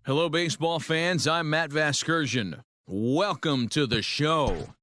Hello, baseball fans. I'm Matt Vasgersian. Welcome to the show.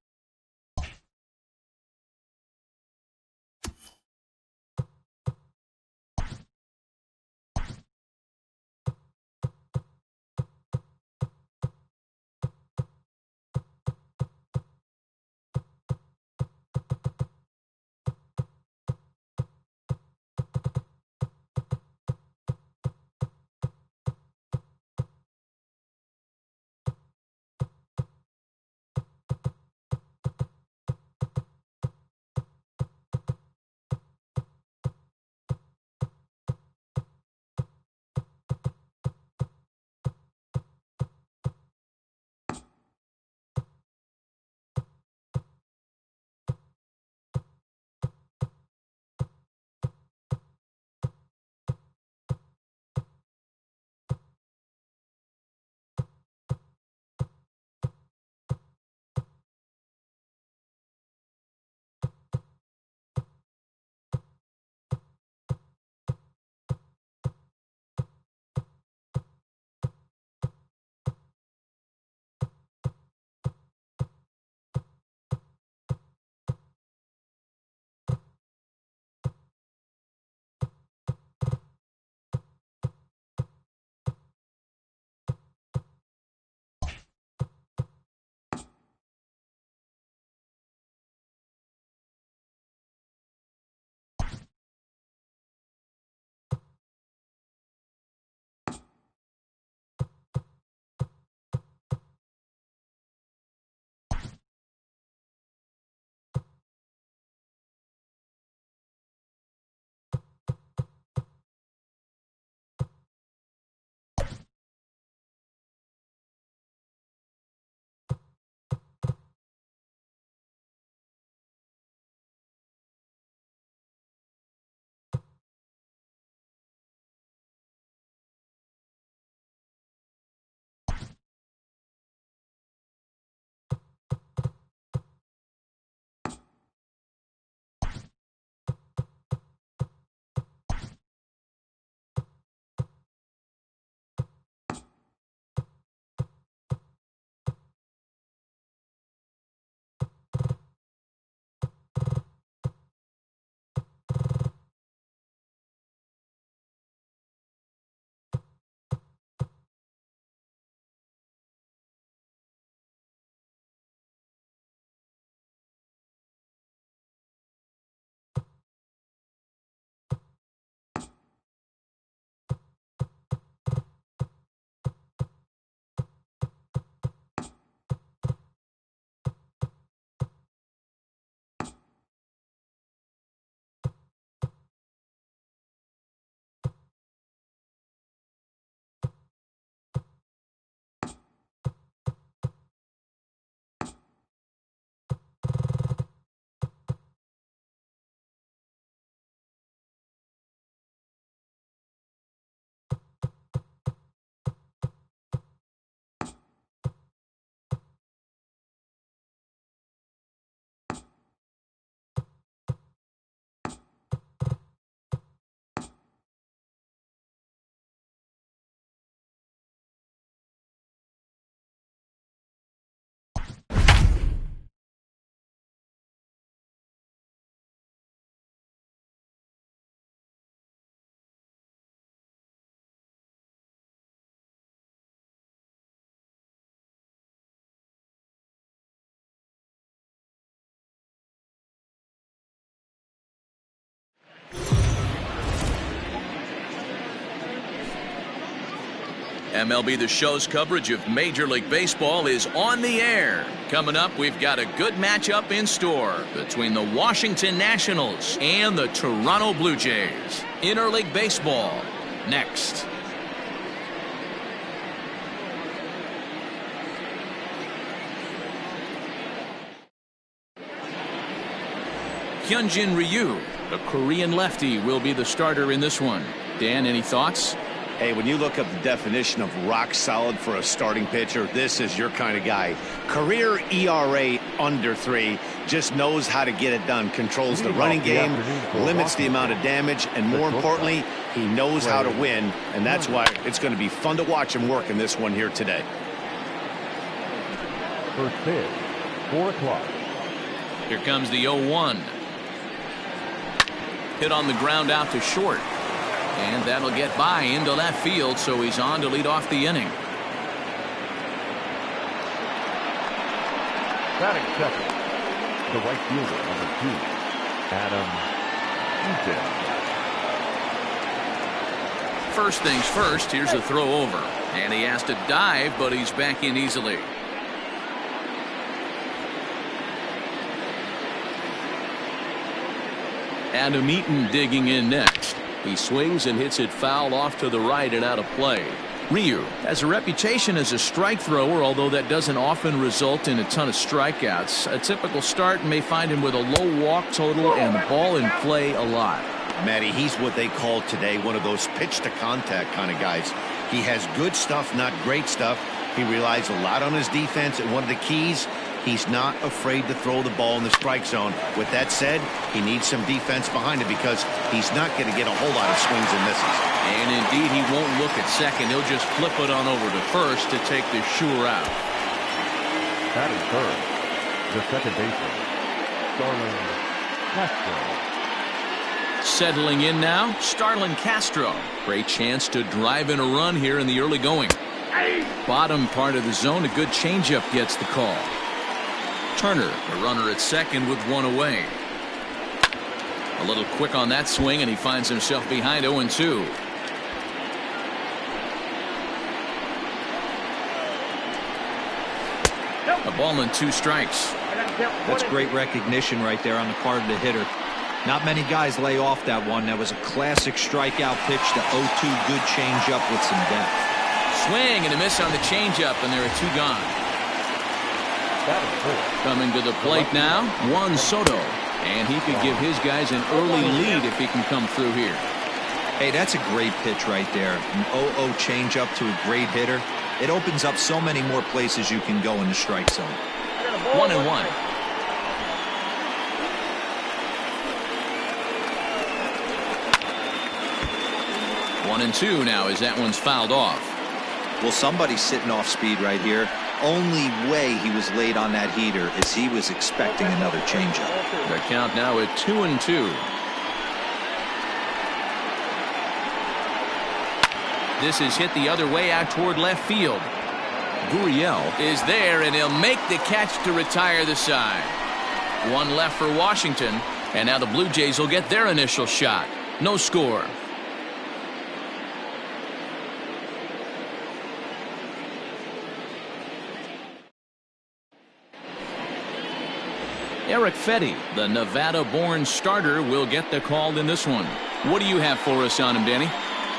MLB The Show's coverage of Major League Baseball is on the air. Coming up, we've got a good matchup in store between the Washington Nationals and the Toronto Blue Jays. Interleague Baseball, next. Hyunjin Ryu, a Korean lefty, will be the starter in this one. Dan, any thoughts? Hey, when you look up the definition of rock solid for a starting pitcher, this is your kind of guy. Career ERA under 3, just knows how to get it done, controls the running game, limits the amount of damage, and more importantly, He knows how to win, and that's why it's going to be fun to watch him work in this one here today. First pitch, 4 o'clock. Here comes the 0-1. Hit on the ground out to short. And that'll get by into left field, so he's on to lead off the inning. Batting second, the right fielder, number 2, Adam Eaton. First things first, here's a throw over. And he has to dive, but he's back in easily. Adam Eaton digging in next. He swings and hits it foul off to the right and out of play. Ryu has a reputation as a strike thrower, although that doesn't often result in a ton of strikeouts. A typical start may find him with a low walk total and ball in play a lot. Matty, he's what they call today one of those pitch to contact kind of guys. He has good stuff, not great stuff. He relies a lot on his defense, and one of the keys, he's not afraid to throw the ball in the strike zone. With that said, he needs some defense behind him because he's not going to get a whole lot of swings and misses. And indeed, he won't look at second. He'll just flip it on over to first to take the sure out. Batting third, the second baseman, Starlin Castro. Settling in now, Starlin Castro. Great chance to drive in a run here in the early going. Bottom part of the zone, a good changeup gets the call. Turner, the runner at second with one away. A little quick on that swing, and he finds himself behind 0-2. A ball and 2 strikes. That's great recognition right there on the part of the hitter. Not many guys lay off that one. That was a classic strikeout pitch to 0-2. Good changeup with some depth. Swing and a miss on the changeup, and there are 2 gone. Coming to the plate now, Juan Soto. And he could give his guys an early lead if he can come through here. Hey, that's a great pitch right there. An 0-0 changeup to a great hitter. It opens up so many more places you can go in the strike zone. 1-1. One and 2 now as that one's fouled off. Well, somebody's sitting off speed right here. Only way he was late on that heater is he was expecting another changeup. The count now at 2-2. This is hit the other way out toward left field. Gurriel is there, and he'll make the catch to retire the side. One left for Washington, and now the Blue Jays will get their initial shot. No score. Eric Fetty, the Nevada-born starter, will get the call in this one. What do you have for us on him, Danny?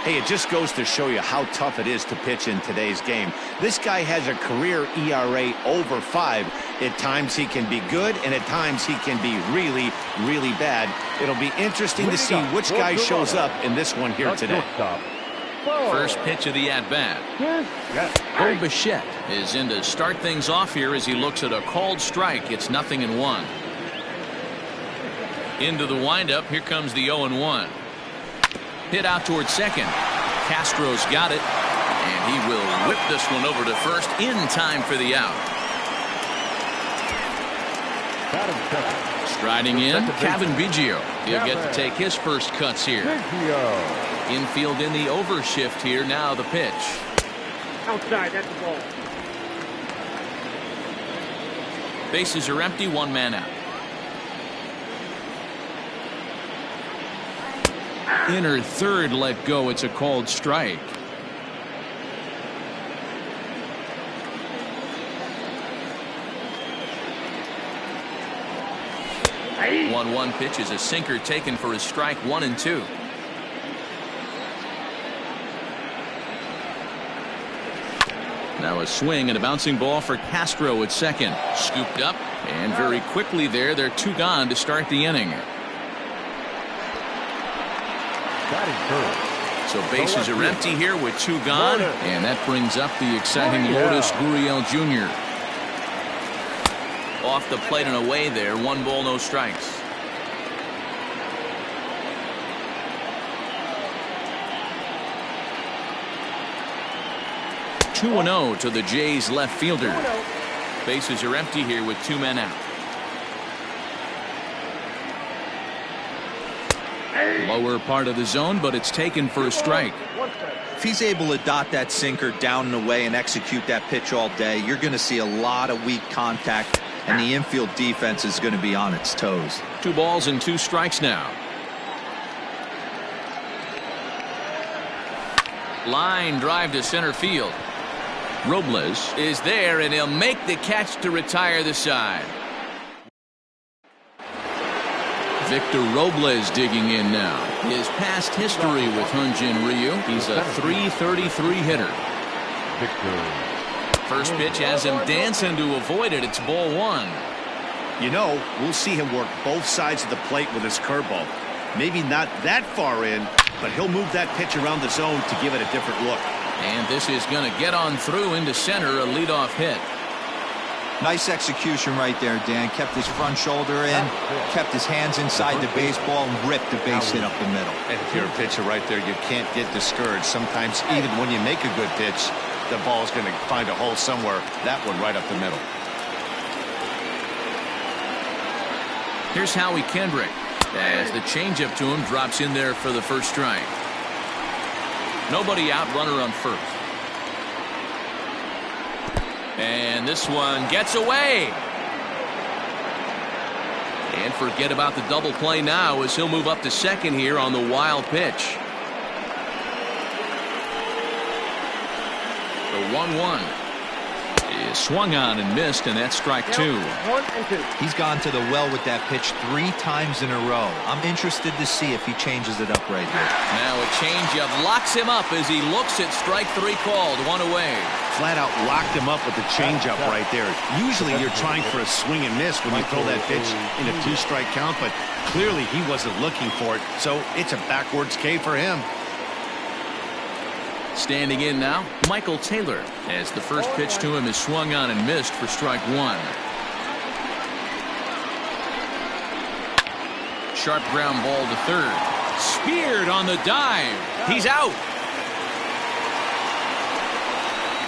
Hey, it just goes to show you how tough it is to pitch in today's game. This guy has a career ERA over 5. At times he can be good, and at times he can be really, really bad. It'll be interesting to see which guy shows up in this one here today. First pitch of the at-bat. Bo Bichette is in to start things off here as he looks at a called strike. It's 0-1. Into the windup, here comes the 0-1. Hit out towards second. Castro's got it, and he will whip this one over to first in time for the out. Striding in, Kevin Biggio. He'll get to take his first cuts here. Infield in the overshift here. Now the pitch. Outside, that's the ball. Bases are empty, 1 man out. Inner third let go. It's a called strike. Hey. 1-1 pitch is a sinker taken for his strike. 1-2. Now a swing and a bouncing ball for Castro at second. Scooped up, and very quickly there, they're 2 gone to start the inning. So bases are empty here with 2 gone, and that brings up the exciting Lourdes Gurriel Jr. Off the plate and away there. 1 ball, no strikes. 2-0 to the Jays left fielder. Bases are empty here with 2 men out. Lower part of the zone, but it's taken for a strike. If he's able to dot that sinker down and away and execute that pitch all day, you're going to see a lot of weak contact, and the infield defense is going to be on its toes. 2 balls and 2 strikes now. Line drive to center field. Robles is there, and he'll make the catch to retire the side. Victor Robles digging in now. His past history with Hyunjin Ryu. He's a .333 hitter. First pitch has him dancing to avoid it. It's ball 1. You know, we'll see him work both sides of the plate with his curveball. Maybe not that far in, but he'll move that pitch around the zone to give it a different look. And this is going to get on through into center, a leadoff hit. Nice execution right there, Dan. Kept his front shoulder in, kept his hands inside the baseball, and ripped the base hit up the middle. And if you're a pitcher right there, you can't get discouraged. Sometimes even when you make a good pitch, the ball's going to find a hole somewhere. That one right up the middle. Here's Howie Kendrick as the changeup to him drops in there for the first strike. Nobody out, runner on first. And this one gets away. And forget about the double play now as he'll move up to second here on the wild pitch. The 1-1 is swung on and missed, and that's strike 2. 1 and 2. He's gone to the well with that pitch 3 times in a row. I'm interested to see if he changes it up right here. Now a changeup locks him up as he looks at strike 3 called. 1 away. Flat out locked him up with the changeup right there. Usually you're trying for a swing and miss when you throw that pitch in a 2-strike count, but clearly he wasn't looking for it, so it's a backwards K for him. Standing in now, Michael Taylor, as the first pitch to him is swung on and missed for strike 1. Sharp ground ball to third. Speared on the dive. He's out.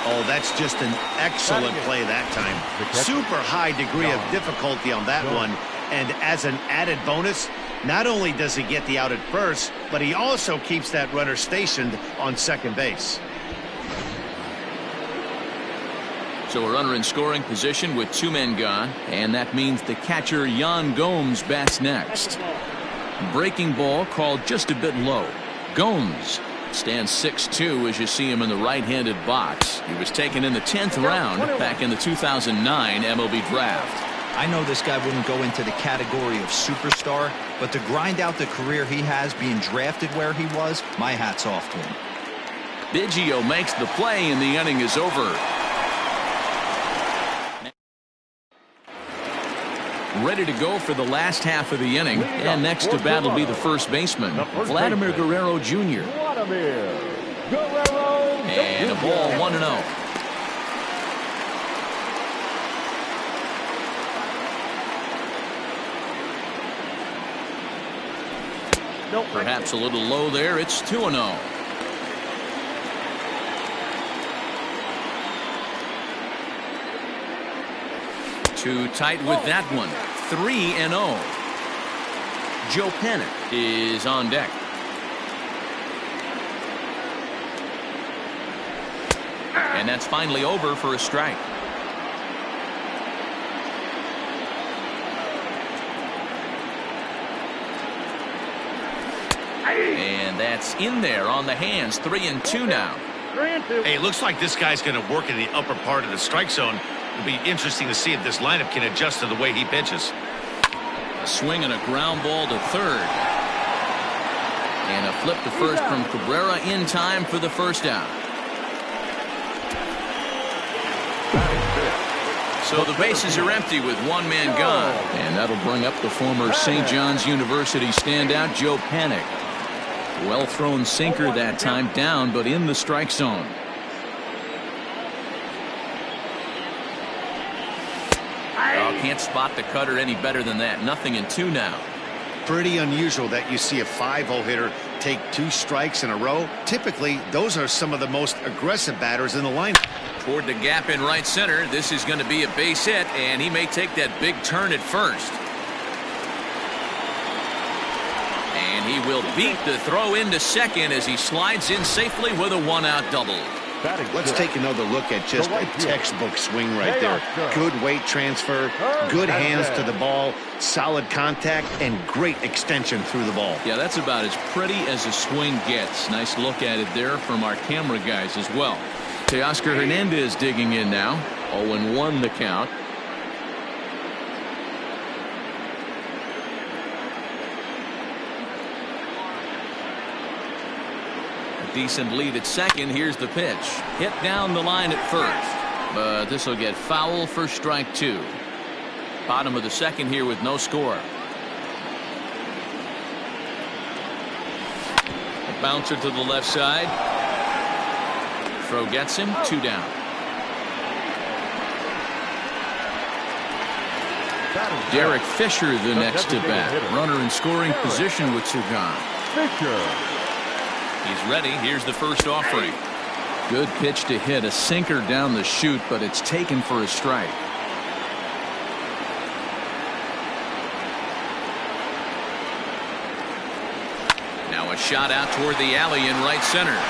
Oh, that's just an excellent play that time. Super high degree of difficulty on that one. And as an added bonus, not only does he get the out at first, but he also keeps that runner stationed on second base. So a runner in scoring position with 2 men gone, and that means the catcher Yan Gomes bats next. Breaking ball called just a bit low. Gomes stands 6'2" as you see him in the right-handed box. He was taken in the 10th round back in the 2009 MLB draft. I know this guy wouldn't go into the category of superstar, but to grind out the career he has being drafted where he was, my hat's off to him. Biggio makes the play and the inning is over. Ready to go for the last half of the inning, and next to bat will be the first baseman, Vladimir Guerrero Jr. And a ball 1-0. Perhaps a little low there. It's 2-0. Too tight with that one. 3-0. Joe Panic is on deck. And that's finally over for a strike. And that's in there on the hands. 3-2 now. 3-2. Hey, it looks like this guy's going to work in the upper part of the strike zone. It'll be interesting to see if this lineup can adjust to the way he pitches. A swing and a ground ball to third. And a flip to first from Cabrera in time for the first out. So the bases are empty with 1 man gone. And that'll bring up the former St. John's University standout Joe Panic. Well thrown sinker that time, down but in the strike zone. Oh, can't spot the cutter any better than that. 0-2 now. Pretty unusual that you see a 5-0 hitter take 2 strikes in a row. Typically, those are some of the most aggressive batters in the lineup. Toward the gap in right center. This is going to be a base hit, and he may take that big turn at first. And he will beat the throw into second as he slides in safely with a 1-out double. Let's take another look at just a textbook swing right there. Good weight transfer, good hands to the ball, solid contact, and great extension through the ball. Yeah, that's about as pretty as a swing gets. Nice look at it there from our camera guys as well. Teoscar Hernandez digging in now. 0-1 the count. Decent lead at second. Here's the pitch. Hit down the line at first. But this will get foul for strike 2. Bottom of the second here with no score. A bouncer to the left side. Throw gets him. 2 down. Derek Fisher the next to bat. Runner in scoring position with 2 gone. He's ready. Here's the first offering. Good pitch to hit. A sinker down the chute, but it's taken for a strike. Now a shot out toward the alley in right center.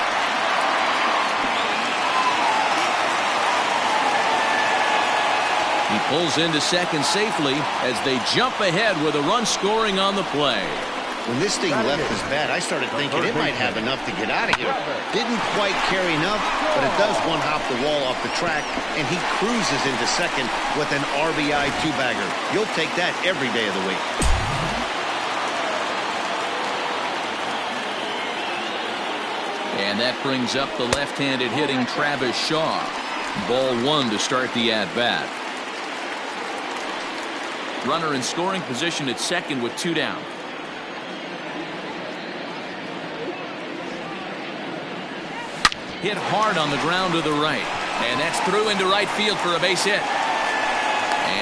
He pulls into second safely as they jump ahead with a run scoring on the play. When this thing left his bat, I started thinking it might have enough to get out of here. Didn't quite carry enough, but it does one-hop the wall off the track, and he cruises into second with an RBI 2-bagger. You'll take that every day of the week. And that brings up the left-handed hitting Travis Shaw. Ball 1 to start the at-bat. Runner in scoring position at second with 2 down. Hit hard on the ground to the right. And that's through into right field for a base hit.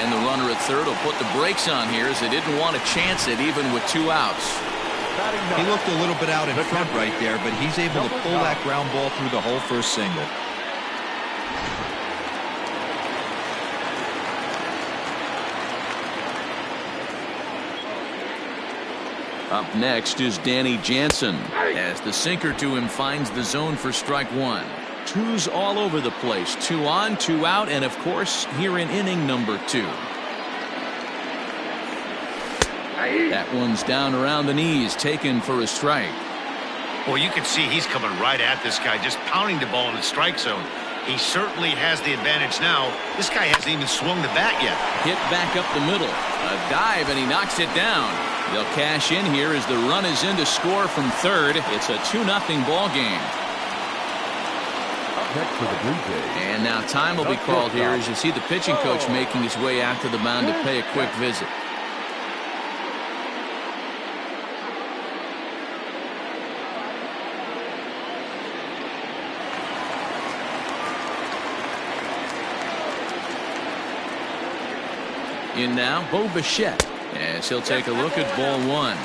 And the runner at third will put the brakes on here as they didn't want to chance it even with 2 outs. He looked a little bit out in front right there, but he's able to pull that ground ball through the hole for a single. Up next is Danny Jansen as the sinker to him finds the zone for strike 1. 2's all over the place. 2 on, 2 out, and of course here in inning number 2. That one's down around the knees, taken for a strike. Well, you can see he's coming right at this guy, just pounding the ball in the strike zone. He certainly has the advantage now. This guy hasn't even swung the bat yet. Hit back up the middle. A dive, and he knocks it down. They'll cash in here as the run is in to score from third. It's a 2-0 ball game. Next for the Blue Jays. And now time will be called here as you see the pitching coach making his way out to the mound to pay a quick visit. In now, Bo Bichette, as he'll take a look at ball 1.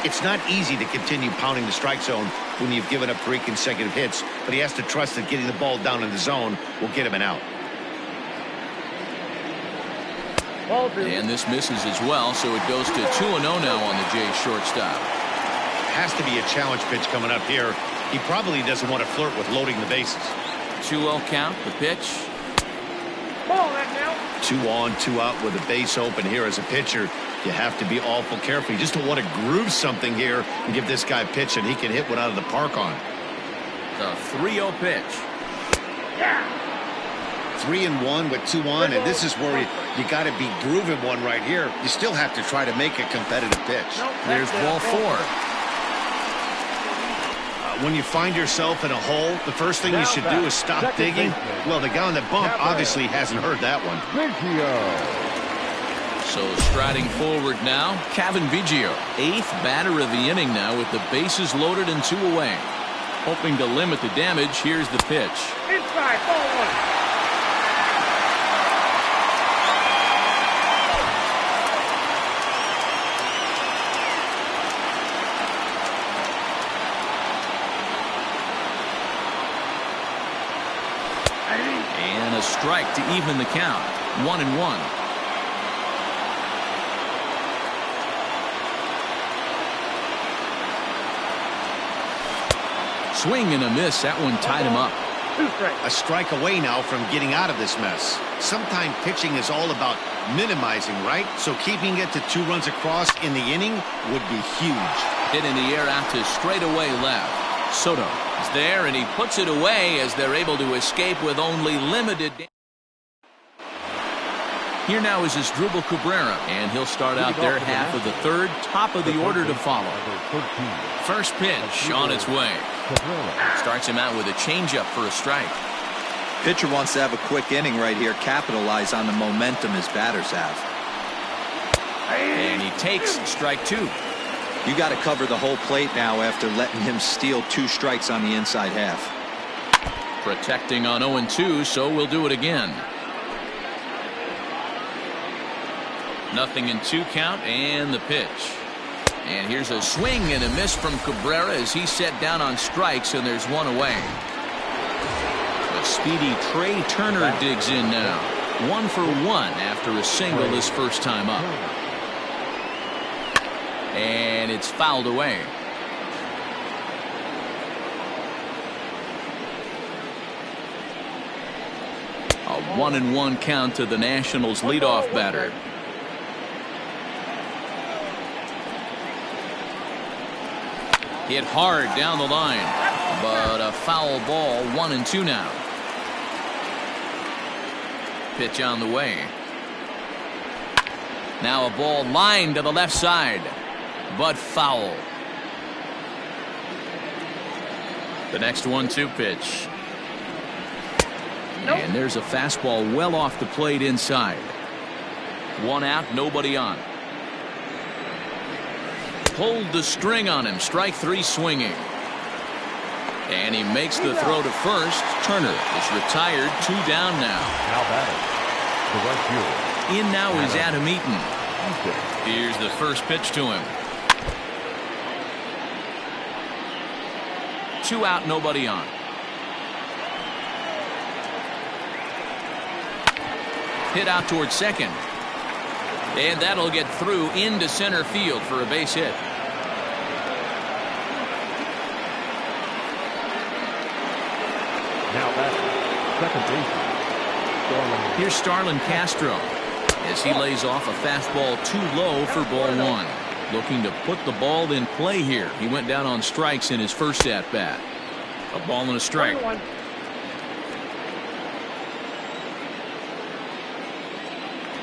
It's not easy to continue pounding the strike zone when you've given up 3 consecutive hits, but he has to trust that getting the ball down in the zone will get him an out. And this misses as well, so it goes to 2-0 now on the Jays shortstop. Has to be a challenge pitch coming up here. He probably doesn't want to flirt with loading the bases. 2-0 count, the pitch. Ball that now. 2 on, 2 out with a base open here as a pitcher. You have to be awful careful. You just don't want to groove something here and give this guy a pitch and he can hit one out of the park on. The 3-0 pitch. 3-1 with 2 on, and this is where you got to be grooving one right here. You still have to try to make a competitive pitch. There's ball 4. When you find yourself in a hole, the first thing you should do is stop digging. Well, the guy on the bump obviously hasn't heard that one. So striding forward now, Kevin Biggio, 8th batter of the inning now with the bases loaded and 2 away. Hoping to limit the damage, here's the pitch. Inside, ball 1. strike to even the count. 1-1. Swing and a miss. That one tied him up. A strike away now from getting out of this mess. Sometimes pitching is all about minimizing, right? So keeping it to 2 runs across in the inning would be huge. Hit in the air out to straightaway left. Soto is there, and he puts it away as they're able to escape with only limited damage. Here now is Asdrubal Cabrera, and he'll start out their half of the third, top of the order to follow. First pitch on its way. Starts him out with a changeup for a strike. Pitcher wants to have a quick inning right here, capitalize on the momentum his batters have. And he takes strike 2. You got to cover the whole plate now after letting him steal 2 strikes on the inside half. Protecting on 0-2, so we'll do it again. 0-2 count, and the pitch. And here's a swing and a miss from Cabrera as he's set down on strikes, and there's one away. The speedy Trey Turner digs in now. 1 for 1 after a single his first time up. And it's fouled away. A 1-1 count to the Nationals' leadoff batter. Hit hard down the line, but a foul ball. 1-2 now. Pitch on the way. Now a ball lined to the left side, but foul. The next 1-2 pitch. And there's a fastball well off the plate inside. 1 out, nobody on. Pulled the string on him. Strike 3 swinging. And he makes the throw to first. Turner is retired. 2 down now. Now batting, the right fielder. In now is Adam Eaton. Here's the first pitch to him. 2 out, nobody on. Hit out towards second. And that'll get through into center field for a base hit. Now batting, second baseman, Here's Starlin Castro as he lays off a fastball too low for ball 1. Looking to put the ball in play here. He went down on strikes in his first at bat. A ball and a strike.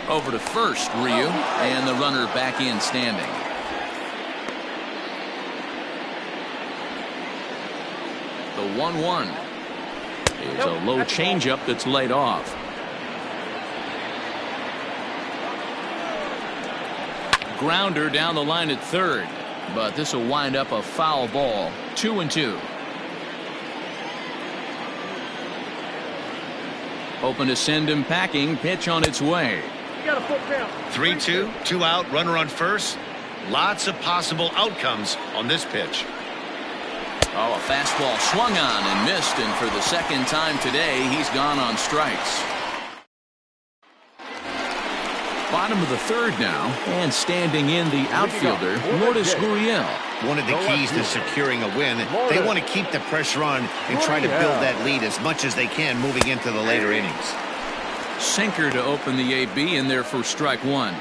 Over to first, Ryu, and the runner back in standing. The 1-1 is a low changeup that's laid off. Grounder down the line at third, but this will wind up a foul ball. 2-2. Hoping to send him packing. Pitch on its way. 3-2, 2 out, runner on first. Lots of possible outcomes on this pitch. Oh, a fastball swung on and missed, and for the second time today, he's gone on strikes. Bottom of the third now, and standing in the outfielder, Lourdes Gurriel. One of the keys to securing a win, they want to keep the pressure on and try to build that lead as much as they can moving into the later innings. Sinker to open the AB in there for strike 1.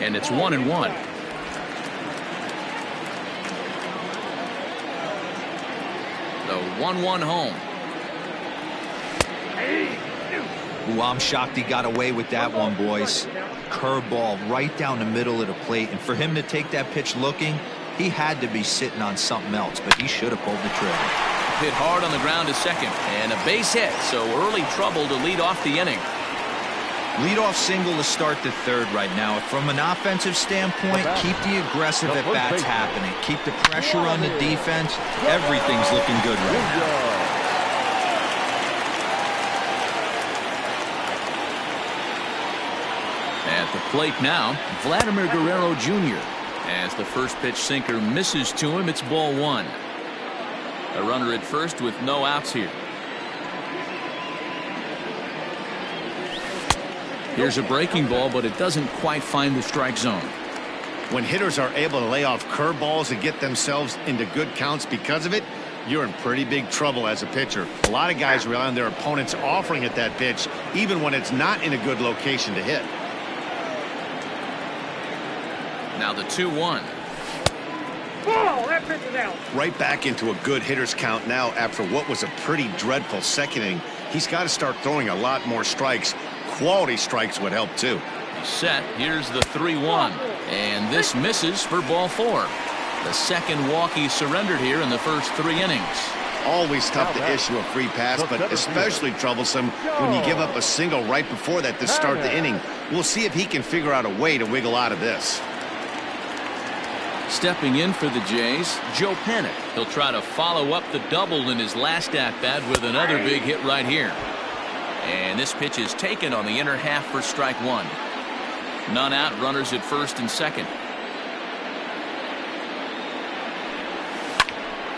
And it's 1-1. The 1-1 home. Ooh, I'm shocked he got away with that one, boys. Curveball right down the middle of the plate, and for him to take that pitch looking, he had to be sitting on something else, but he should have pulled the trigger. Hit hard on the ground to second, and a base hit, so early trouble to lead off the inning. Leadoff single to start the third right now. From an offensive standpoint, keep the aggressive at-bats happening. Keep the pressure on the defense. Everything's looking good right now. At the plate now, Vladimir Guerrero Jr. As the first pitch sinker misses to him, it's ball 1. A runner at first with no outs here. Here's a breaking ball, but it doesn't quite find the strike zone. When hitters are able to lay off curveballs and get themselves into good counts because of it, you're in pretty big trouble as a pitcher. A lot of guys rely on their opponents offering at that pitch, even when it's not in a good location to hit. Now the 2-1. Ball, that pitch is out. Right back into a good hitter's count now after what was a pretty dreadful second inning. He's got to start throwing a lot more strikes. Quality strikes would help too. Set. Here's the 3-1. And this misses for ball 4. The second walk he surrendered here in the first 3 innings. Always tough to issue a free pass, but especially troublesome when you give up a single right before that to start the inning. We'll see if he can figure out a way to wiggle out of this. Stepping in for the Jays, Joe Panic. He'll try to follow up the double in his last at-bat with another big hit right here. And this pitch is taken on the inner half for strike 1. None out, runners at first and second.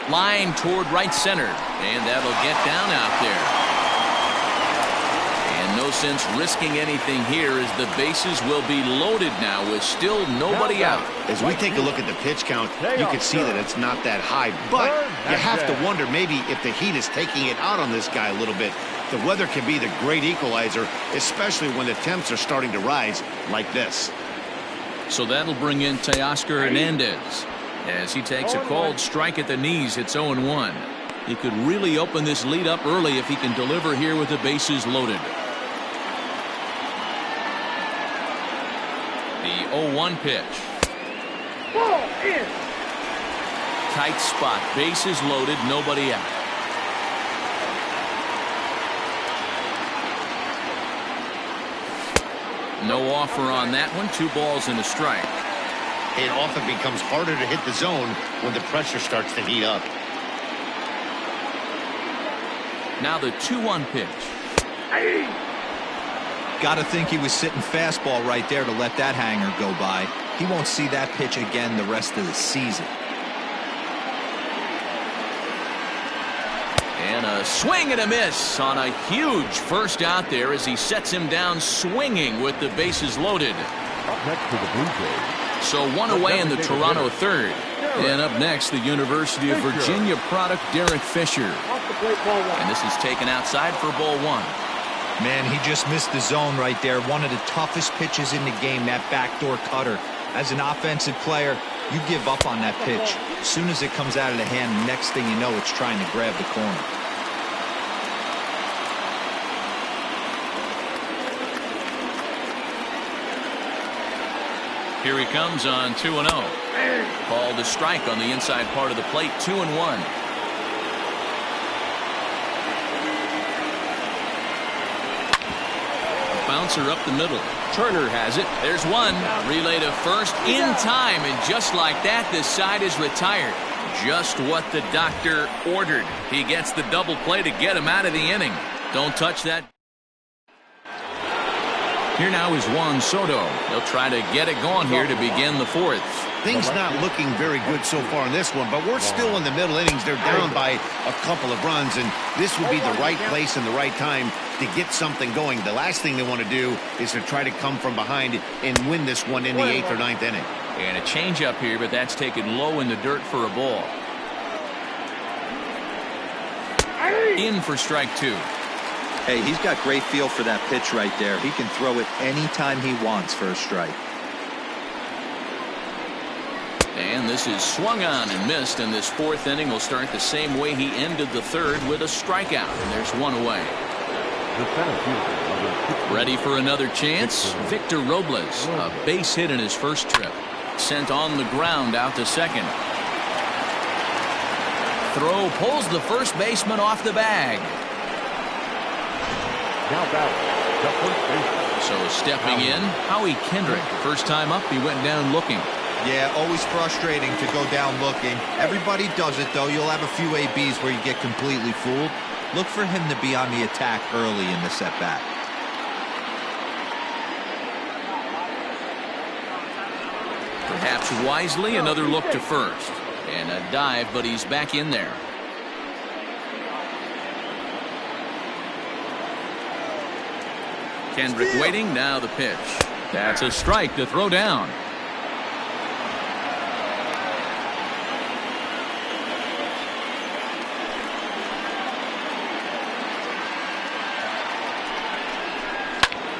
Line toward right center, and that'll get down out there. And no sense risking anything here as the bases will be loaded now with still nobody out. As we take a look at the pitch count, you can see that it's not that high, but you have to wonder maybe if the heat is taking it out on this guy a little bit. The weather can be the great equalizer, especially when the temps are starting to rise like this. So that'll bring in Teoscar Hernandez as he takes a called strike at the knees. It's 0-1. He could really open this lead up early if he can deliver here with the bases loaded. The 0-1 pitch. Ball in. Tight spot, bases loaded, nobody out. No offer on that one. 2 balls and a strike. It often becomes harder to hit the zone when the pressure starts to heat up. Now the 2-1 pitch. Got to think he was sitting fastball right there to let that hanger go by. He won't see that pitch again the rest of the season. And a swing and a miss on a huge first out there as he sets him down swinging with the bases loaded. Up next to the Blue Jays. So 1 away in the Toronto third. And up next, the University of Virginia product, Derek Fisher. Off the plate, ball 1. And this is taken outside for ball 1. Man, he just missed the zone right there. One of the toughest pitches in the game, that backdoor cutter. As an offensive player, you give up on that pitch. As soon as it comes out of the hand, next thing you know, it's trying to grab the corner. Here he comes on 2-0. Called a strike on the inside part of the plate. 2-1. Bouncer up the middle. Turner has it. There's one. Relay to first in time, and just like that, this side is retired. Just what the doctor ordered. He gets the double play to get him out of the inning. Don't touch that. Here now is Juan Soto. He'll try to get it going here to begin the 4th. Things not looking very good so far in this one, but we're still in the middle innings. They're down by a couple of runs, and this would be the right place and the right time to get something going. The last thing they want to do is to try to come from behind and win this one in the 8th or 9th inning. And a changeup here, but that's taken low in the dirt for a ball. In for strike 2. Hey, he's got great feel for that pitch right there. He can throw it anytime he wants for a strike. And this is swung on and missed, and this 4th inning will start the same way he ended the 3rd with a strikeout, and there's 1 away. Ready for another chance? Victor Robles, a base hit in his first trip. Sent on the ground out to second. Throw pulls the first baseman off the bag. Now back, the first baseman. So stepping in, Howie Kendrick. First time up, he went down looking. Yeah, always frustrating to go down looking. Everybody does it, though. You'll have a few ABs where you get completely fooled. Look for him to be on the attack early in the set-back. Perhaps wisely, another look to first. And a dive, but he's back in there. Kendrick waiting, now the pitch. That's a strike to throw down.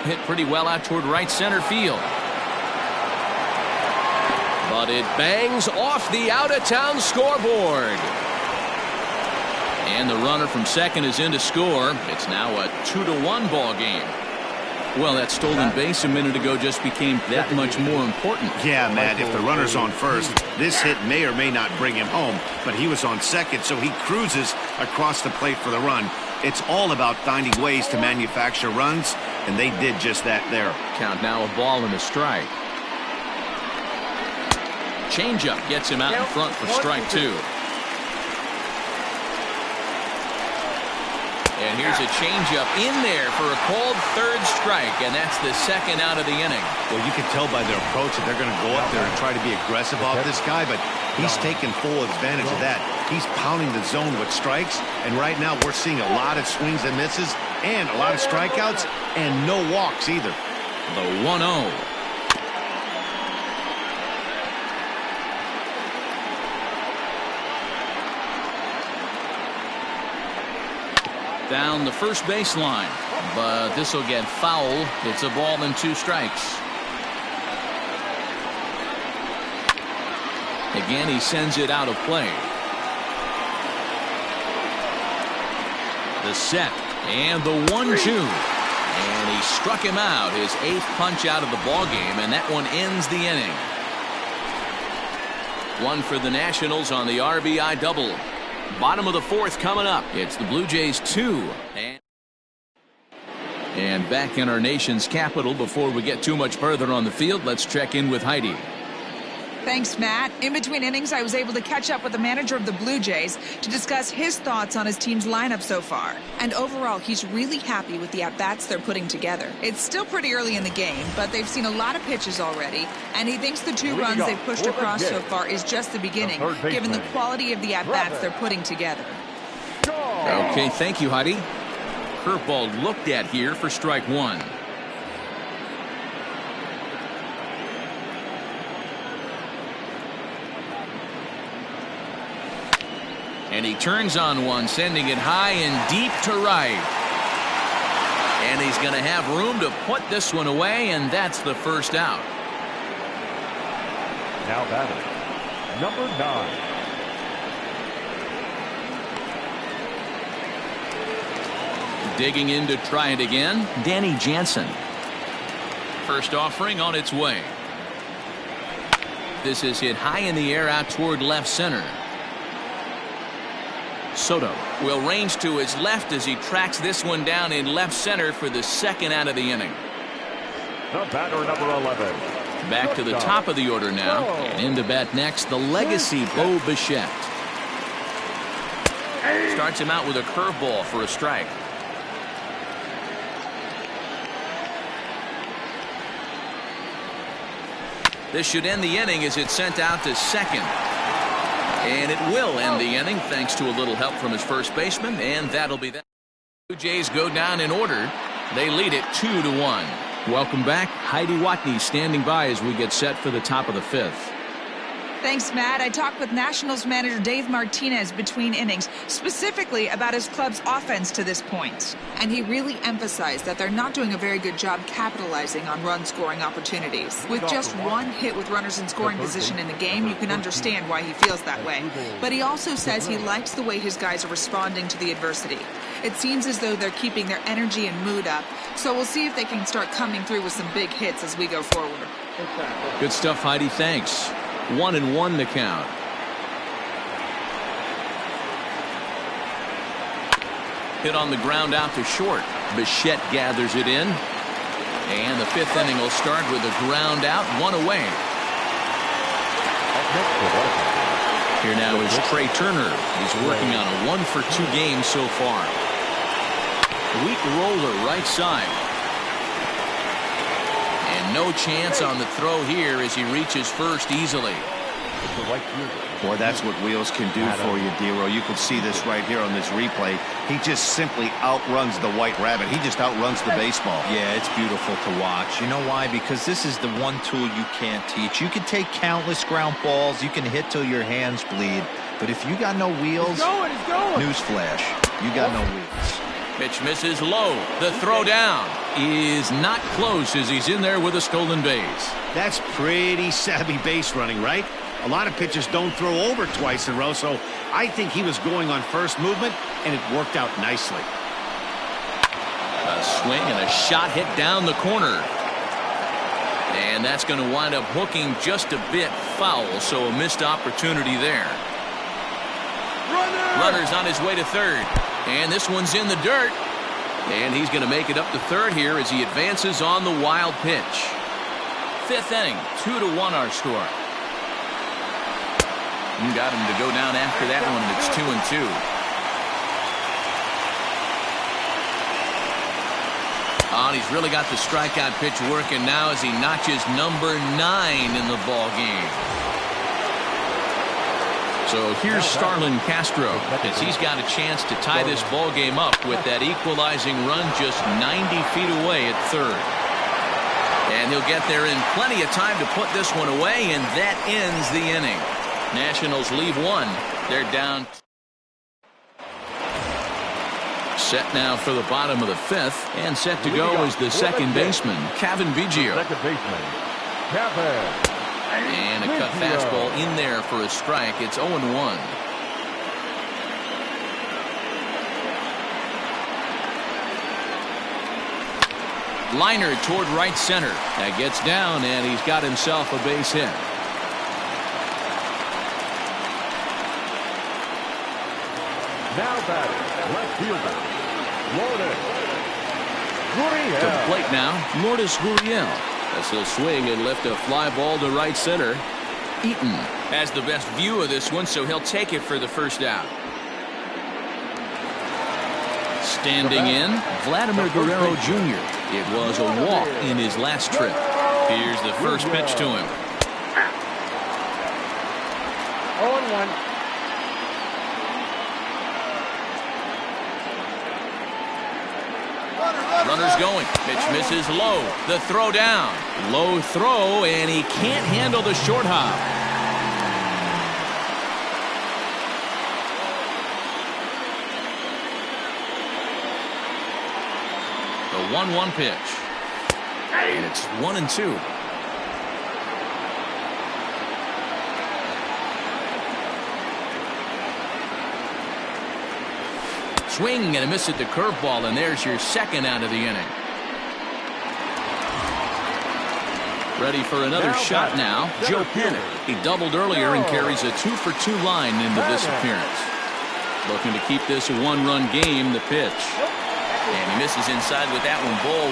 Hit pretty well out toward right center field. But it bangs off the out-of-town scoreboard. And the runner from second is in to score. It's now a 2-1 ball game. Well, that stolen base a minute ago just became that much more important. Yeah, Matt, if the runner's on first, this hit may or may not bring him home, but he was on second, so he cruises across the plate for the run. It's all about finding ways to manufacture runs, and they did just that there. Count now, a ball and a strike. Changeup gets him out in front for strike two. And here's a changeup in there for a called third strike, and that's the second out of the inning. Well, you can tell by their approach that they're going to go up there and try to be aggressive off this guy, but he's taking full advantage of that. He's pounding the zone with strikes, and right now we're seeing a lot of swings and misses and a lot of strikeouts and no walks either. The 1-0. Down the first baseline, but this will get foul. It's a ball and 2 strikes. Again, he sends it out of play. The set and the 1-2, and he struck him out, his 8th punch out of the ball game, and that one ends the inning. One for the Nationals on the RBI double. Bottom of the 4th coming up. It's the Blue Jays 2. And back in our nation's capital, before we get too much further on the field, let's check in with Heidi. Thanks, Matt. In between innings, I was able to catch up with the manager of the Blue Jays to discuss his thoughts on his team's lineup so far. And overall, he's really happy with the at-bats they're putting together. It's still pretty early in the game, but they've seen a lot of pitches already, and he thinks the 2 runs they've pushed across so far is just the beginning, given the quality of the at-bats they're putting together. Okay, thank you, Heidi. Curveball looked at here for strike 1. And he turns on one, sending it high and deep to right. And he's going to have room to put this one away, and that's the first out. Now batting, number 9. Digging in to try it again, Danny Jansen. First offering on its way. This is hit high in the air out toward left center. Soto will range to his left as he tracks this one down in left center for the second out of the inning. The batter, number 11. Back to the top of the order now, and in to bat next, the legacy Bo Bichette. Starts him out with a curveball for a strike. This should end the inning as it's sent out to second. And it will end the inning thanks to a little help from his first baseman, and that'll be that. Blue Jays go down in order. They lead it 2-1. Welcome back. Heidi Watney standing by as we get set for the top of the 5th. Thanks, Matt. I talked with Nationals manager Dave Martinez between innings, specifically about his club's offense to this point. And he really emphasized that they're not doing a very good job capitalizing on run-scoring opportunities. With just 1 hit with runners in scoring position in the game, you can understand why he feels that way. But he also says he likes the way his guys are responding to the adversity. It seems as though they're keeping their energy and mood up, so we'll see if they can start coming through with some big hits as we go forward. Good stuff, Heidi. Thanks. 1-1 to count. Hit on the ground out to short. Bichette gathers it in. And the 5th inning will start with a ground out, 1 away. Here now is Trey Turner. He's working on a 1-for-2 game so far. Weak roller right side. And no chance on the throw here as he reaches first easily. The right fielder. Boy, that's what wheels can do for you, Dero. You can see this right here on this replay. He just simply outruns the white rabbit. He just outruns the baseball. Yeah, it's beautiful to watch. You know why? Because this is the one tool you can't teach. You can take countless ground balls. You can hit till your hands bleed. But if you got no wheels, newsflash, you got no wheels. Pitch misses low. The throw down is not close as he's in there with a stolen base. That's pretty savvy base running, right? A lot of pitchers don't throw over twice in a row, so I think he was going on first movement, and it worked out nicely. A swing and a shot hit down the corner. And that's going to wind up hooking just a bit foul, so a missed opportunity there. Runner's on his way to third. And this one's in the dirt. And he's going to make it up to third here as he advances on the wild pitch. Fifth inning, 2-1 our score. You got him to go down after that one, and it's 2-2. Oh, and he's really got the strikeout pitch working now as he notches number 9 in the ball game. So here's Starlin Castro as he's got a chance to tie this ball game up with that equalizing run just 90 feet away at third. And he'll get there in plenty of time to put this one away, and that ends the inning. Nationals leave one. They're down. Set now for the bottom of the fifth, and set to go is the second baseman, Kevin Biggio. And a cut fastball in there for a strike. It's 0-1. Liner toward right center. That gets down, and he's got himself a base hit. Now batting, left fielder, Lourdes Gurriel. To the plate now, Lourdes Gurriel. As he'll swing and lift a fly ball to right center. Eaton has the best view of this one, so he'll take it for the first out. Standing in, Vladimir Guerrero Jr. It was a walk in his last trip. Here's the first pitch to him. 0-1. Runner's going. Pitch misses low. The throw down. Low throw, and he can't handle the short hop. The 1-1 pitch. And it's 1-2. Swing and a miss at the curveball, and there's your second out of the inning. Ready for another shot now, Joe Panic. He doubled earlier and carries a 2-for-2 line into this appearance. Looking to keep this a one-run game, the pitch. And he misses inside with that one, ball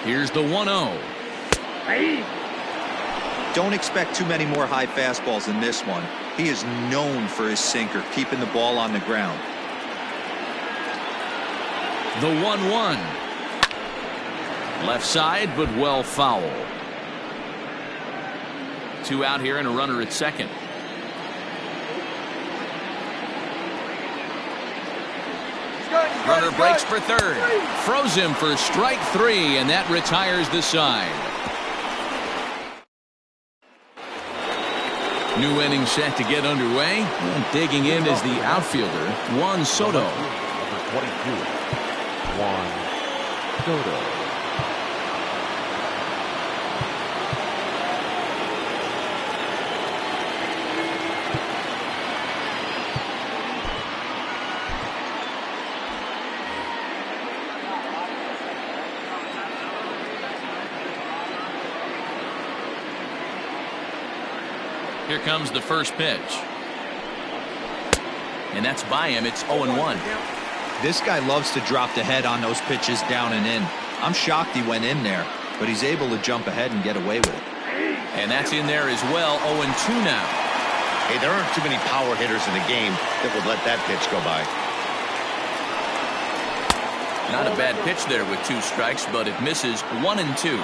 1. Here's the 1-0. Don't expect too many more high fastballs than this one. He is known for his sinker, keeping the ball on the ground. The 1-1. Left side, but well foul. 2 out here and a runner at second. Runner breaks for third. Throws him for strike 3, and that retires the side. New inning set to get underway. And digging in is the outfielder, Juan Soto. Number 22, Juan Soto. Here comes the first pitch. And that's by him. It's 0-1. This guy loves to drop the head on those pitches down and in. I'm shocked he went in there, but he's able to jump ahead and get away with it. And that's in there as well. 0-2 now. Hey, there aren't too many power hitters in the game that would let that pitch go by. Not a bad pitch there with 2 strikes, but it misses 1-2.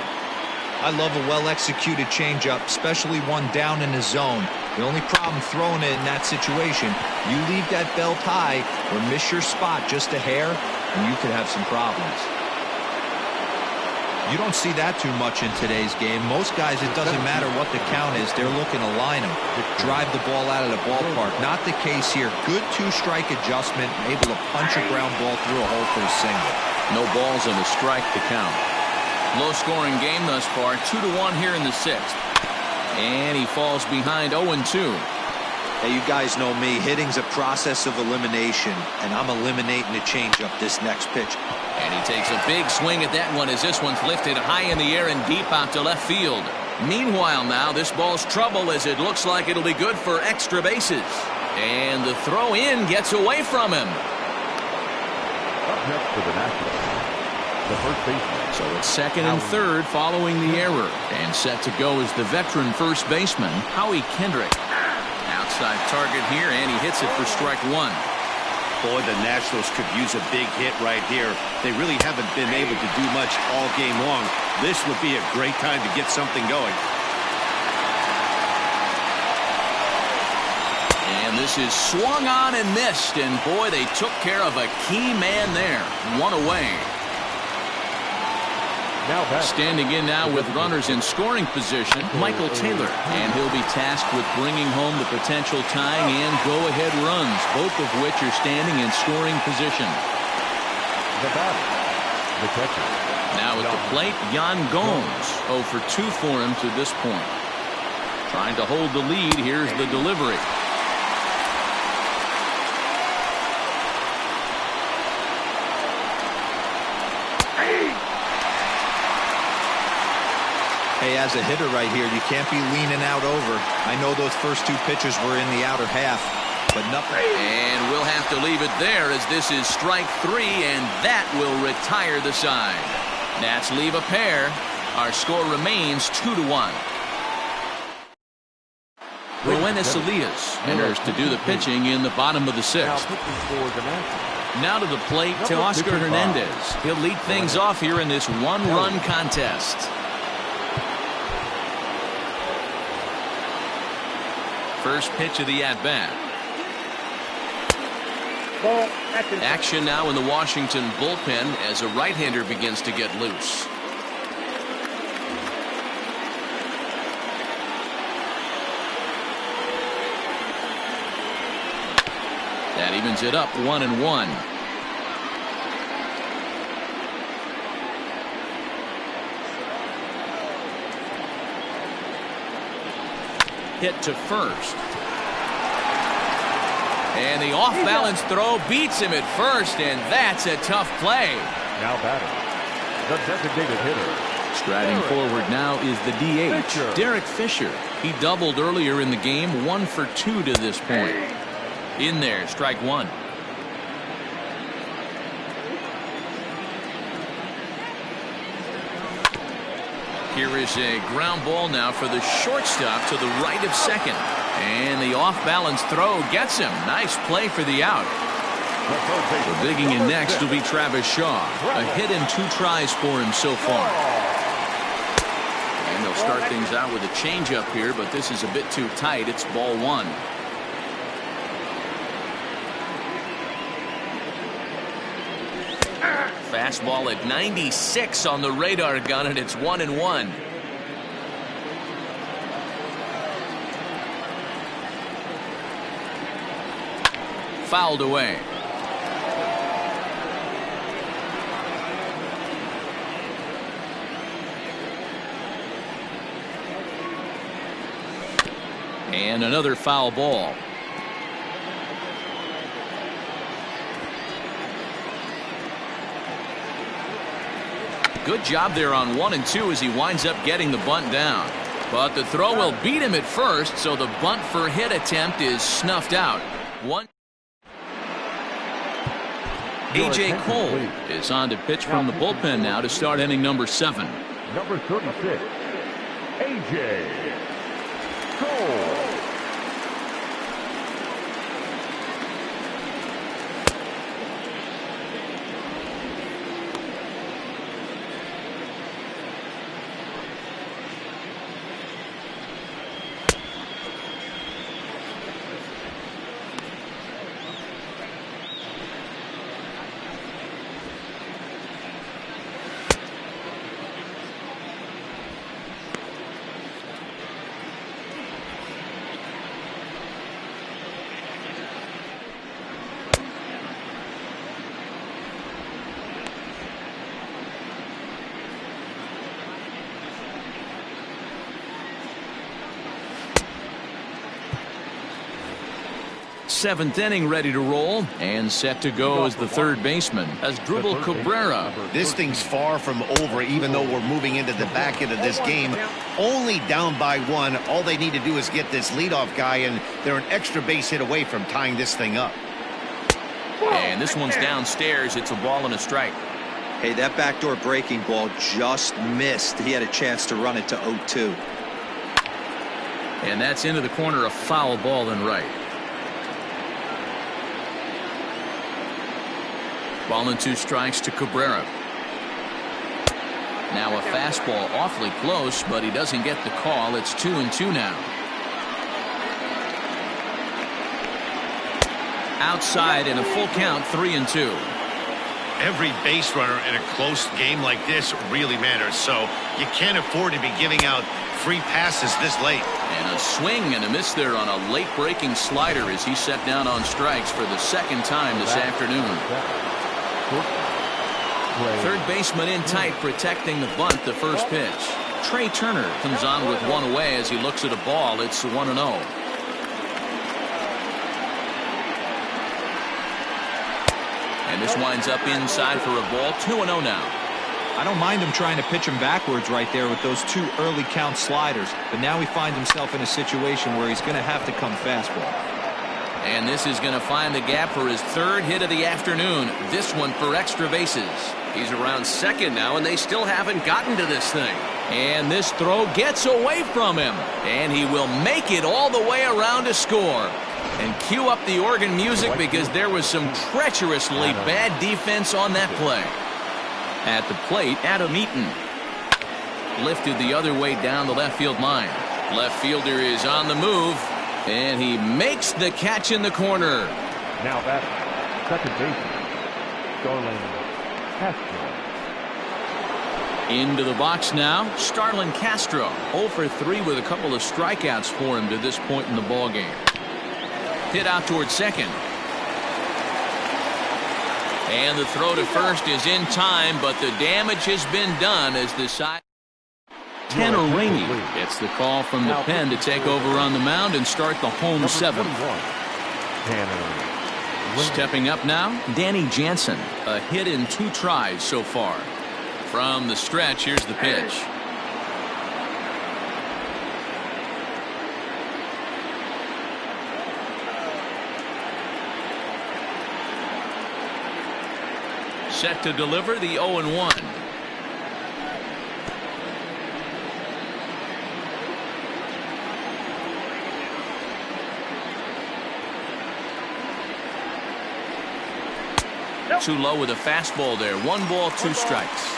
I love a well-executed changeup, especially one down in the zone. The only problem throwing it in that situation, you leave that belt high or miss your spot just a hair, and you could have some problems. You don't see that too much in today's game. Most guys, it doesn't matter what the count is. They're looking to line them, drive the ball out of the ballpark. Not the case here. Good 2-strike adjustment, able to punch a ground ball through a hole for a single. No balls and a strike to count. Low-scoring game thus far, 2-1 here in the 6th. And he falls behind 0-2. Hey, you guys know me. Hitting's a process of elimination, and I'm eliminating the changeup this next pitch. And he takes a big swing at that one as this one's lifted high in the air and deep out to left field. Meanwhile now, this ball's trouble as it looks like it'll be good for extra bases. And the throw in gets away from him. Up next for the Nationals, the first baseman. So it's 2nd and 3rd following the error. And set to go is the veteran first baseman, Howie Kendrick. Outside target here, and he hits it for strike 1. Boy, the Nationals could use a big hit right here. They really haven't been able to do much all game long. This would be a great time to get something going. And this is swung on and missed, and boy, they took care of a key man there. 1 away. Standing in now with runners in scoring position, Michael Taylor, and he'll be tasked with bringing home the potential tying and go-ahead runs, both of which are standing in scoring position. The batter, the catcher. Now at the plate, Yan Gomes. 0 for 2 for him to this point. Trying to hold the lead. Here's the delivery. Hey, as a hitter right here, you can't be leaning out over. I know those first 2 pitches were in the outer half, but nothing. And we'll have to leave it there as this is strike 3, and that will retire the side. Nats leave a pair. Our score remains 2-1. Roenis Elias enters to do the pitching in the bottom of the 6th. Now to the plate, Teoscar Hernandez. He'll lead things off here in this 1-run contest. First pitch of the at-bat. Action now in the Washington bullpen as a right-hander begins to get loose. That evens it up 1-1. Hit to first. And the off-balance throw beats him at first, and that's a tough play. Now batting, the designated hitter. Striding forward now is the DH, Derek Fisher. He doubled earlier in the game, 1 for 2 to this point. In there, strike 1. Here is a ground ball now for the shortstop to the right of second. And the off-balance throw gets him. Nice play for the out. So digging in next will be Travis Shaw. A hit in 2 tries for him so far. And they'll start things out with a changeup here, but this is a bit too tight. It's ball 1. Fastball at 96 on the radar gun, and it's 1-1. Fouled away. And another foul ball. Good job there on 1 and 2 as he winds up getting the bunt down. But the throw will beat him at first, so the bunt for hit attempt is snuffed out. A.J. Cole is on to pitch from the bullpen now to start inning number 7. Number 36, A.J. Cole. Seventh inning ready to roll, and set to go as the third baseman, Asdrubal Cabrera. This thing's far from over, even though we're moving into the back end of this game. Only down by one. All they need to do is get this leadoff guy, and they're an extra base hit away from tying this thing up. And this one's downstairs. It's a ball and a strike. Hey, that backdoor breaking ball just missed. He had a chance to run it to 0-2. And that's into the corner, a foul ball and right. Ball and 2 strikes to Cabrera. Now a fastball awfully close, but he doesn't get the call. It's 2-2 now. Outside in a full count, 3-2. Every base runner in a close game like this really matters, so you can't afford to be giving out free passes this late. And a swing and a miss there on a late breaking slider as he set down on strikes for the second time this afternoon. Third baseman in tight, protecting the bunt, the first pitch. Trey Turner comes on with one away as he looks at a ball. It's 1-0. And this winds up inside for a ball. 2-0 now. I don't mind him trying to pitch him backwards right there with those 2 early count sliders, but now he finds himself in a situation where he's going to have to come fastball. And this is going to find the gap for his third hit of the afternoon. This one for extra bases. He's around second now, and they still haven't gotten to this thing. And this throw gets away from him, and he will make it all the way around to score. And cue up the organ music because there was some treacherously bad defense on that play. At the plate, Adam Eaton. Lifted the other way down the left field line. Left fielder is on the move, and he makes the catch in the corner. Now that's second baseman, Starlin Castro. Into the box now, Starlin Castro. 0 for 3 with a couple of strikeouts for him to this point in the ballgame. Hit out towards second. And the throw to first is in time, but the damage has been done as the side. Tanner Rainey gets the call from the pen to take over on the mound and start the home seventh. Stepping up now, Danny Jansen. A hit in 2 tries so far. From the stretch, here's the pitch. Set to deliver the 0-1. Too low with a fastball there. 1 ball, 2 strikes.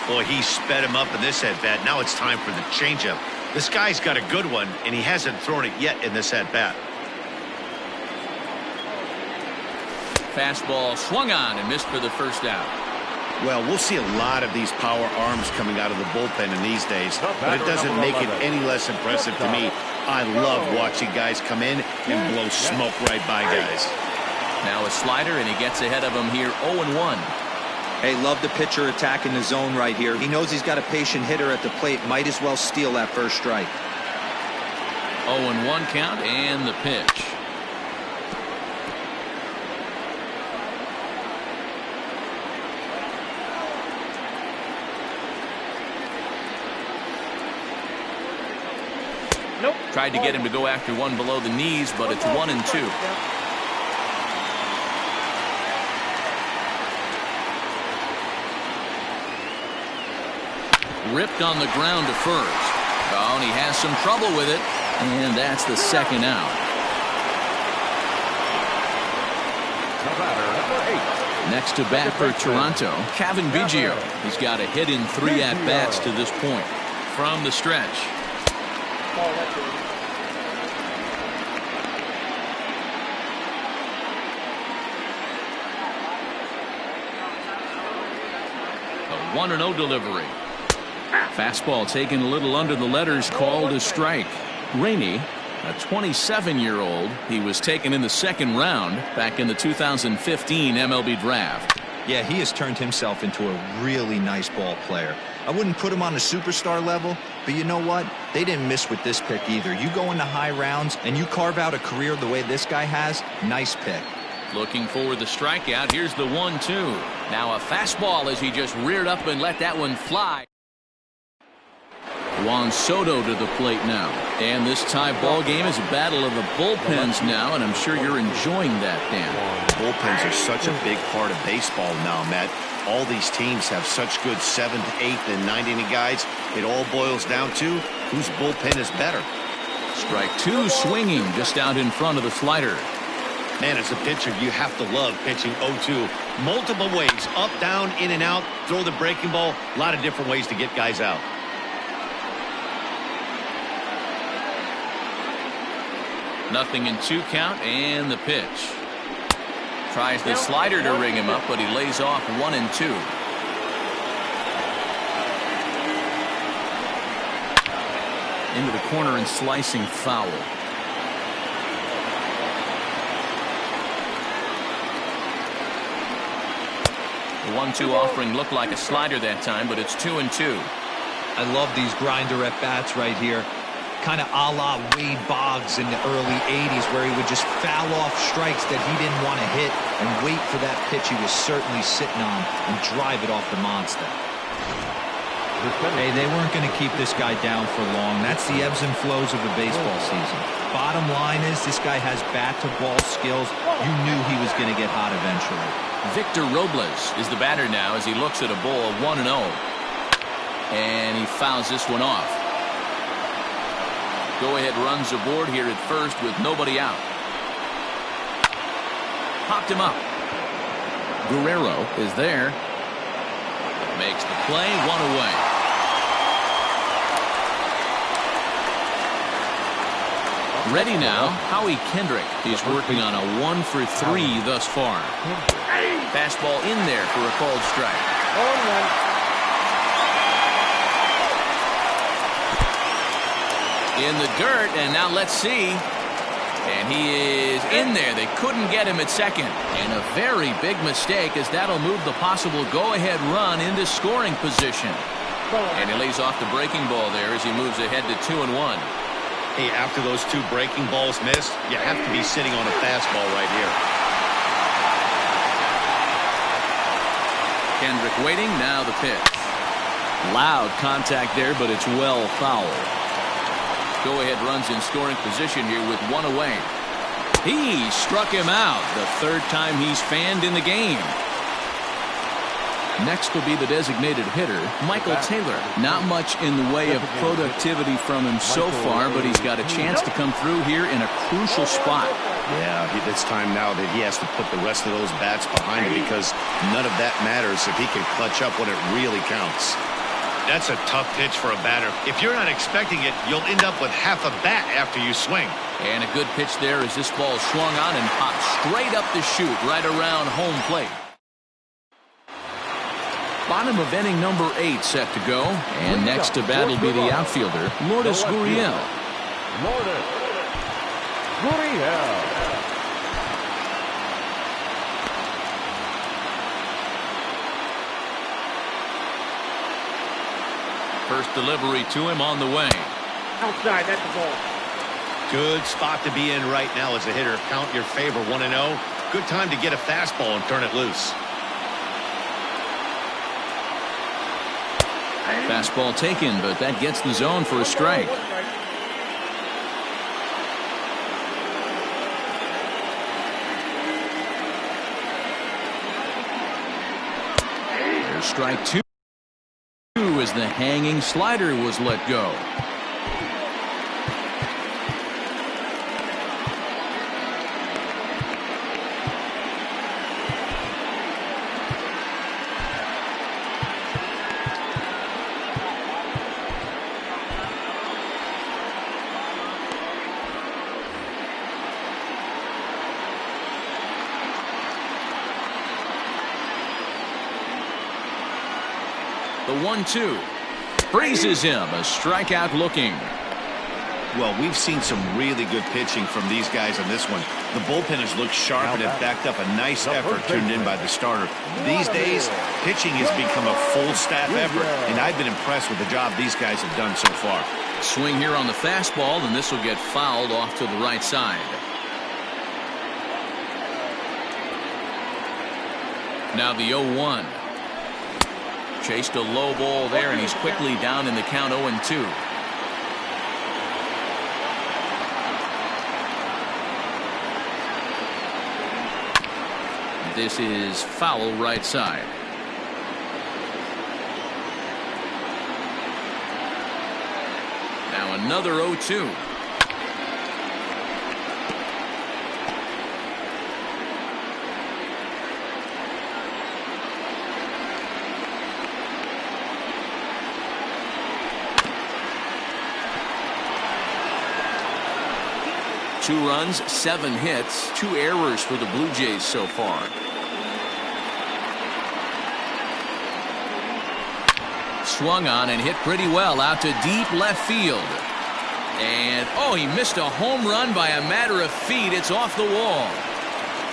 Boy, he sped him up in this at-bat. Now it's time for the changeup. This guy's got a good one, and he hasn't thrown it yet in this at-bat. Fastball swung on and missed for the first out. Well, we'll see a lot of these power arms coming out of the bullpen in these days, but it doesn't make it any less impressive to me. I love watching guys come in and blow smoke right by guys. Now a slider, and he gets ahead of him here, 0-1. Hey, love the pitcher attacking the zone right here. He knows he's got a patient hitter at the plate. Might as well steal that first strike. 0-1 count, and the pitch. Nope. Tried to get him to go after one below the knees, but it's 1-2. Ripped on the ground to first. Oh, and he has some trouble with it. And that's the second out. Next to bat for Toronto, Kevin Biggio. He's got a hit in 3 at-bats to this point. From the stretch. A 1-0 delivery. Fastball taken a little under the letters, called a strike. Rainey, a 27-year-old, he was taken in the second round back in the 2015 MLB draft. Yeah, he has turned himself into a really nice ball player. I wouldn't put him on a superstar level, but you know what? they didn't miss with this pick either. You go into high rounds and you carve out a career the way this guy has, nice pick. Looking for the strikeout. Here's the 1-2. Now a fastball as he just reared up and let that one fly. Juan Soto to the plate now. And this tie ball game is a battle of the bullpens now, and I'm sure you're enjoying that, Dan. Bullpens are such a big part of baseball now, Matt. All these teams have such good 7th, 8th, and 9th inning guys. It all boils down to whose bullpen is better. Strike 2 swinging just out in front of the slider. Man, as a pitcher, you have to love pitching 0-2. Multiple ways, up, down, in and out, throw the breaking ball. A lot of different ways to get guys out. Nothing in 2 count, and the pitch. Tries the slider to ring him up, but he lays off 1-2. Into the corner and slicing foul. The 1-2 offering looked like a slider that time, but it's 2-2. I love these grinder at bats right here. Kind of a la Wade Boggs in the early 80s, where he would just foul off strikes that he didn't want to hit and wait for that pitch he was certainly sitting on and drive it off the monster. Hey, they weren't going to keep this guy down for long. That's the ebbs and flows of a baseball season. Bottom line is this guy has bat-to-ball skills. You knew he was going to get hot eventually. Victor Robles is the batter now as he looks at a ball of 1-0. And he fouls this one off. Go-ahead runs aboard here at first with nobody out. Popped him up. Guerrero is there. Makes the play, 1 away. Ready now, Howie Kendrick. He's working on a 1-for-3 thus far. Fastball in there for a called strike. 0-1. In the dirt, and now let's see. And he is in there. They couldn't get him at second. And a very big mistake, as that'll move the possible go-ahead run into scoring position. And he lays off the breaking ball there as he moves ahead to 2-1. Hey, after those 2 breaking balls missed, you have to be sitting on a fastball right here. Kendrick waiting, now the pitch. Loud contact there, but it's well fouled. Go-ahead runs in scoring position here with 1 away. He struck him out, the 3rd time he's fanned in the game. Next will be the designated hitter, Michael Taylor. Not much in the way of productivity from him so far, but he's got a chance to come through here in a crucial spot. Yeah, it's time now that he has to put the rest of those bats behind him, because none of that matters if he can clutch up when it really counts. That's a tough pitch for a batter. If you're not expecting it, you'll end up with half a bat after you swing. And a good pitch there as this ball swung on and popped straight up the chute right around home plate. Bottom of inning number 8 set to go. And next to bat will be the outfielder, Lourdes Gurriel. Lourdes Gurriel. First delivery to him on the way. Outside, that's the ball. Good spot to be in right now as a hitter. Count your favor, 1-0. Good time to get a fastball and turn it loose. Fastball taken, but that gets the zone for a strike. There's strike 2. As the hanging slider was let go. The 1-2. Freezes him. A strikeout looking. Well, we've seen some really good pitching from these guys on this one. The bullpen has looked sharp and have backed up a nice effort turned in by the starter. These days, pitching has become a full staff effort, and I've been impressed with the job these guys have done so far. Swing here on the fastball, and this will get fouled off to the right side. Now the 0-1. Chased a low ball there, and he's quickly down in the count 0-2. This is foul right side. Now another 0-2. Two runs, 7 hits, 2 errors for the Blue Jays so far. Swung on and hit pretty well out to deep left field. And, oh, he missed a home run by a matter of feet. It's off the wall.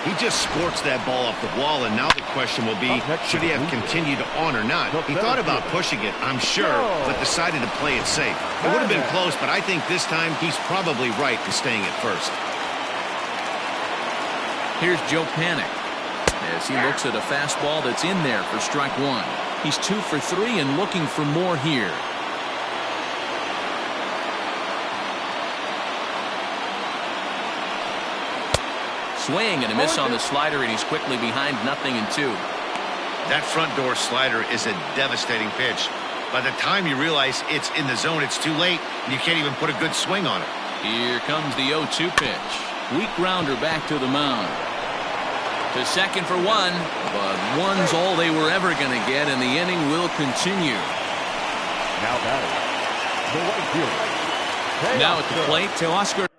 He just sports that ball off the wall, and now the question will be, should he have continued on or not? He thought about pushing it, I'm sure, but decided to play it safe. It would have been close, but I think this time he's probably right in staying at first. Here's Joe Panic as he looks at a fastball that's in there for strike 1. He's 2 for 3 and looking for more here. Swing and a miss on the slider, and he's quickly behind 0-2. That front door slider is a devastating pitch. By the time you realize it's in the zone, it's too late, and you can't even put a good swing on it. Here comes the 0-2 pitch. Weak grounder back to the mound. To second for 1, but 1's all they were ever going to get, and the inning will continue. Now batting, the right fielder. Now at the plate, Teoscar